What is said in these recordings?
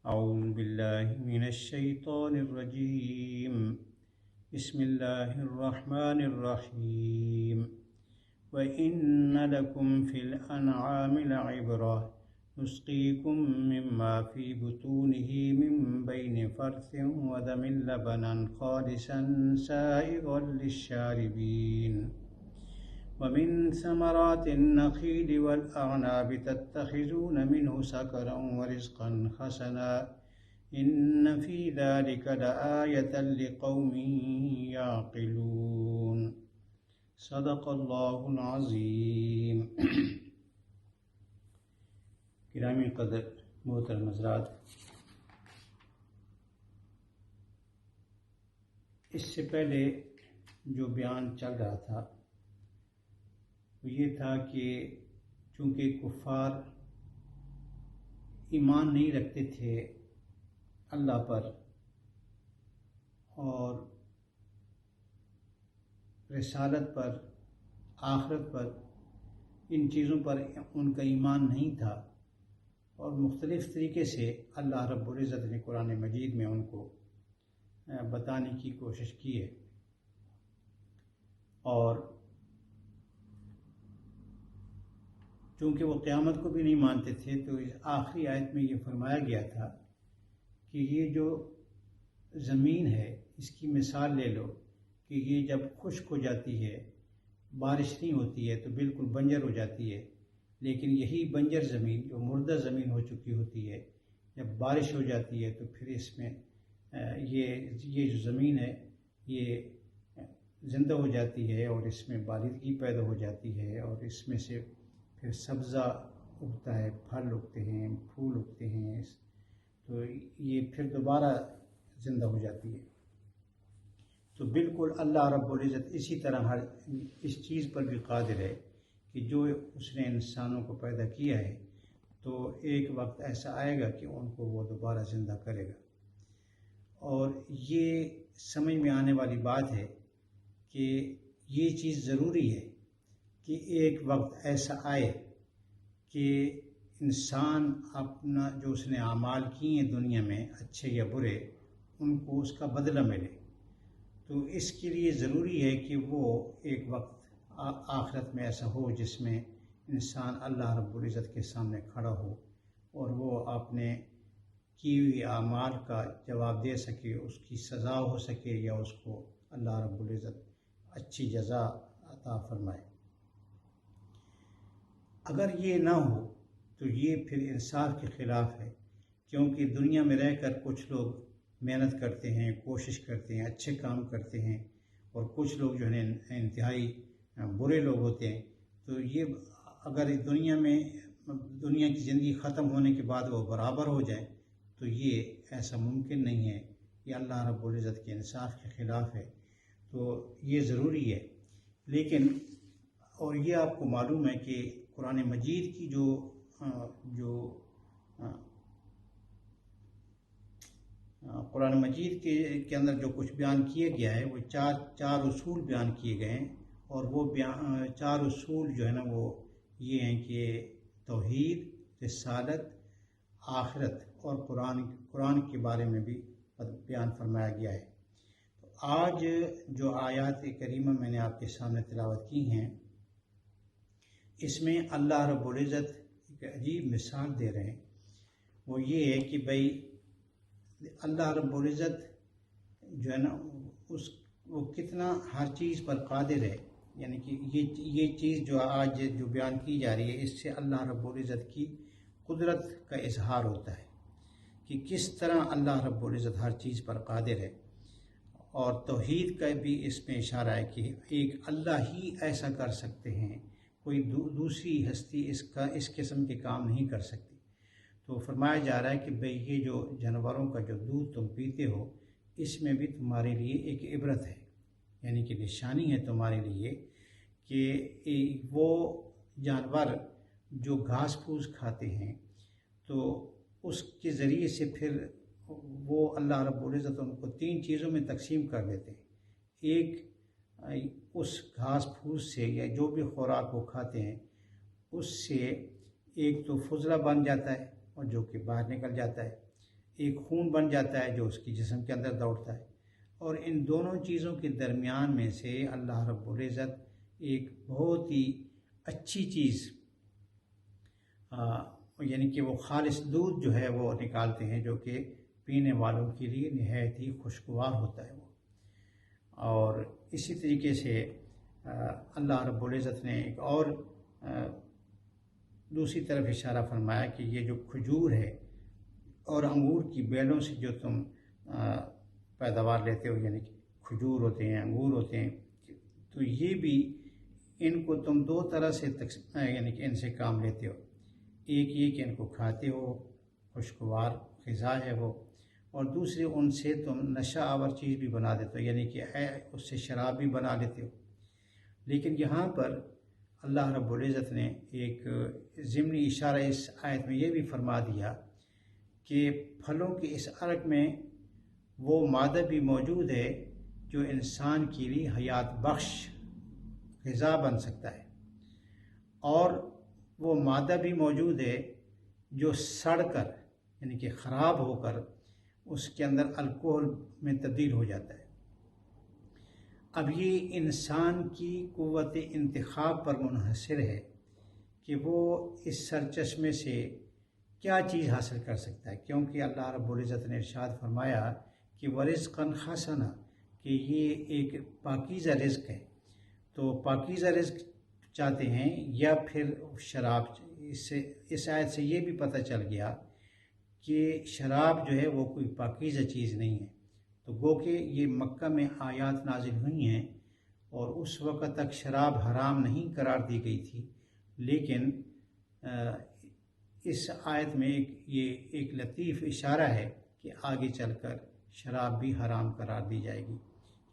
أعوذ بالله من الشيطان الرجيم. بسم الله الرحمن الرحيم. وإن لكم في الأنعام لعبرة نسقيكم مما في بطونه من بين فرث ودم لبنا خالصا سائغا للشاربين ومن ثمرات النخيل والأعناب تتخذون منه سكرا ورزقا حسنا إن في ذلك لآية لقوم يعقلون. صدق اللہ العظیم. گرامی قدر محترم حضرات، اس سے پہلے جو بیان چل رہا تھا وہ یہ تھا کہ چونکہ کفار ایمان نہیں رکھتے تھے اللہ پر اور رسالت پر، آخرت پر، ان چیزوں پر ان کا ایمان نہیں تھا، اور مختلف طریقے سے اللہ رب العزت نے قرآن مجید میں ان کو بتانے کی کوشش کی ہے. اور چونکہ وہ قیامت کو بھی نہیں مانتے تھے تو اس آخری آیت میں یہ فرمایا گیا تھا کہ یہ جو زمین ہے اس کی مثال لے لو کہ یہ جب خشک ہو جاتی ہے، بارش نہیں ہوتی ہے تو بالکل بنجر ہو جاتی ہے، لیکن یہی بنجر زمین جو مردہ زمین ہو چکی ہوتی ہے جب بارش ہو جاتی ہے تو پھر اس میں یہ جو زمین ہے یہ زندہ ہو جاتی ہے اور اس میں بالندگی پیدا ہو جاتی ہے اور اس میں سے پھر سبزہ اگتا ہے، پھل اگتے ہیں، پھول اگتے ہیں، تو یہ پھر دوبارہ زندہ ہو جاتی ہے. تو بالکل اللہ رب العزت اسی طرح ہر اس چیز پر بھی قادر ہے کہ جو اس نے انسانوں کو پیدا کیا ہے تو ایک وقت ایسا آئے گا کہ ان کو وہ دوبارہ زندہ کرے گا. اور یہ سمجھ میں آنے والی بات ہے کہ یہ چیز ضروری ہے کہ ایک وقت ایسا آئے کہ انسان اپنا جو اس نے اعمال کیے ہیں دنیا میں اچھے یا برے ان کو اس کا بدلہ ملے. تو اس کے لیے ضروری ہے کہ وہ ایک وقت آخرت میں ایسا ہو جس میں انسان اللہ رب العزت کے سامنے کھڑا ہو اور وہ اپنے کی ہوئی اعمال کا جواب دے سکے، اس کی سزا ہو سکے یا اس کو اللہ رب العزت اچھی جزا عطا فرمائے. اگر یہ نہ ہو تو یہ پھر انصاف کے خلاف ہے، کیونکہ دنیا میں رہ کر کچھ لوگ محنت کرتے ہیں، کوشش کرتے ہیں، اچھے کام کرتے ہیں، اور کچھ لوگ جو ہے انتہائی برے لوگ ہوتے ہیں. تو یہ اگر دنیا کی زندگی ختم ہونے کے بعد وہ برابر ہو جائے تو یہ ایسا ممکن نہیں ہے، یہ اللہ رب العزت کے انصاف کے خلاف ہے. تو یہ ضروری ہے. لیکن اور یہ آپ کو معلوم ہے کہ قرآن مجید کی جو قرآن مجید کے اندر جو کچھ بیان کیا گیا ہے وہ چار اصول بیان کیے گئے ہیں، اور وہ چار اصول جو ہے نا وہ یہ ہیں کہ توحید، رسالت، آخرت اور قرآن کے بارے میں بھی بیان فرمایا گیا ہے. تو آج جو آیات کریمہ میں نے آپ کے سامنے تلاوت کی ہیں اس میں اللہ رب العزت ایک عجیب مثال دے رہے ہیں. وہ یہ ہے کہ بھائی اللہ رب العزت جو ہے نا وہ کتنا ہر چیز پر قادر ہے. یعنی کہ یہ چیز جو آج جو بیان کی جا رہی ہے اس سے اللہ رب العزت کی قدرت کا اظہار ہوتا ہے کہ کس طرح اللہ رب العزت ہر چیز پر قادر ہے. اور توحید کا بھی اس میں اشارہ ہے کہ ایک اللہ ہی ایسا کر سکتے ہیں، کوئی دوسری ہستی اس قسم کے کام نہیں کر سکتی. تو فرمایا جا رہا ہے کہ بھئی یہ جو جانوروں کا جو دودھ تم پیتے ہو اس میں بھی تمہارے لیے ایک عبرت ہے، یعنی کہ نشانی ہے تمہارے لیے کہ وہ جانور جو گھاس پھوس کھاتے ہیں تو اس کے ذریعے سے پھر وہ اللہ رب العزت ان کو 3 چیزوں میں تقسیم کر دیتے ہیں. ایک اس گھاس پھوس سے یا جو بھی خوراک وہ کھاتے ہیں اس سے ایک تو فضلہ بن جاتا ہے اور جو کہ باہر نکل جاتا ہے. ایک خون بن جاتا ہے جو اس کی جسم کے اندر دوڑتا ہے، اور ان دونوں چیزوں کے درمیان میں سے اللہ رب العزت ایک بہت ہی اچھی چیز یعنی کہ وہ خالص دودھ جو ہے وہ نکالتے ہیں، جو کہ پینے والوں کے لیے نہایت ہی خوشگوار ہوتا ہے وہ۔ اور اسی طریقے سے اللہ رب العزت نے ایک اور دوسری طرف اشارہ فرمایا کہ یہ جو کھجور ہے اور انگور کی بیلوں سے جو تم پیداوار لیتے ہو، یعنی کہ کھجور ہوتے ہیں، انگور ہوتے ہیں، تو یہ بھی ان کو تم دو طرح سے یعنی کہ ان سے کام لیتے ہو۔ ایک یہ کہ ان کو کھاتے ہو، خوشگوار غذا ہے وہ، اور دوسرے ان سے تم نشہ آور چیز بھی بنا دیتے ہو، یعنی کہ اس سے شراب بھی بنا لیتے ہو۔ لیکن یہاں پر اللہ رب العزت نے ایک ضمنی اشارہ اس آیت میں یہ بھی فرما دیا کہ پھلوں کے اس ارک میں وہ مادہ بھی موجود ہے جو انسان کے لیے حیات بخش غذا بن سکتا ہے، اور وہ مادہ بھی موجود ہے جو سڑ کر یعنی کہ خراب ہو کر اس کے اندر الکحل میں تبدیل ہو جاتا ہے۔ اب یہ انسان کی قوت انتخاب پر منحصر ہے کہ وہ اس سرچشمے سے کیا چیز حاصل کر سکتا ہے، کیونکہ اللہ رب العزت نے ارشاد فرمایا کہ وَرِزْقًا حَسَنًا، کہ یہ ایک پاکیزہ رزق ہے۔ تو پاکیزہ رزق چاہتے ہیں یا پھر شراب؟ اس آیت سے یہ بھی پتہ چل گیا کہ شراب جو ہے وہ کوئی پاکیزہ چیز نہیں ہے۔ تو گو کہ یہ مکہ میں آیات نازل ہوئی ہیں اور اس وقت تک شراب حرام نہیں قرار دی گئی تھی، لیکن اس آیت میں یہ ایک لطیف اشارہ ہے کہ آگے چل کر شراب بھی حرام قرار دی جائے گی،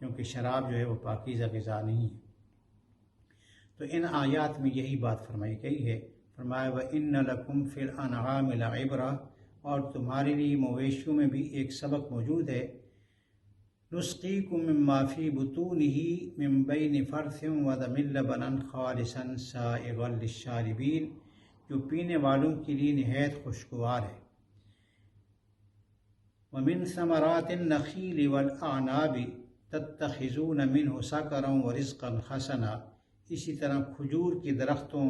کیونکہ شراب جو ہے وہ پاکیزہ غذا نہیں ہے۔ تو ان آیات میں یہی بات فرمائی گئی ہے، فرمایا وَإِنَّ لَكُمْ فِي الْأَنْعَامِ لَعِبْرَةً، اور تمہارے لیے مویشیوں میں بھی ایک سبق موجود ہے۔ نُسْقِيكُم مِّمَّا فِي بُطُونِهِ مِن بَيْنِ فَرْثٍ وَدَمٍ لَبَنًا خَالِصًا سَائِغًا لِلشَّارِبِينَ، جو پینے والوں کے لیے نہایت خوشگوار ہے۔ وَمِن ثَمَرَاتِ النَّخِيلِ وَالْأَعْنَابِ تَتَّخِذُونَ مِنْهُ سَكَرًا وَرِزْقًا حَسَنًا، اسی طرح کھجور کے درختوں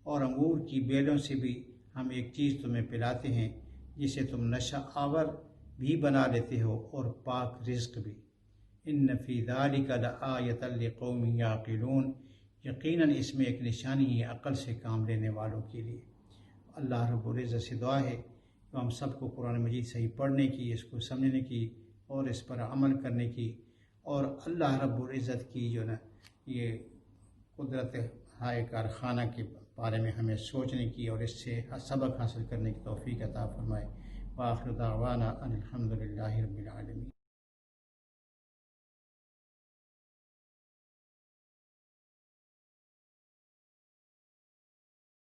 اور انگور کی بیلوں سے بھی ہم ایک چیز تمہیں پلاتے ہیں جسے تم نشہ آور بھی بنا لیتے ہو اور پاک رزق بھی۔ ان فی ذالک لآیۃ لقوم یعقلون، یقیناً اس میں ایک نشانی ہے عقل سے کام لینے والوں کے لیے۔ اللہ رب العزت سے دعا ہے کہ ہم سب کو قرآن مجید صحیح پڑھنے کی، اس کو سمجھنے کی اور اس پر عمل کرنے کی، اور اللہ رب العزت کی جو نا یہ قدرت ہائے کارخانہ کے بارے میں ہمیں سوچنے کی اور اس سے سبق حاصل کرنے کی توفیق عطا فرمائے۔ وآخر دعوانا ان الحمد للہ رب العالمین۔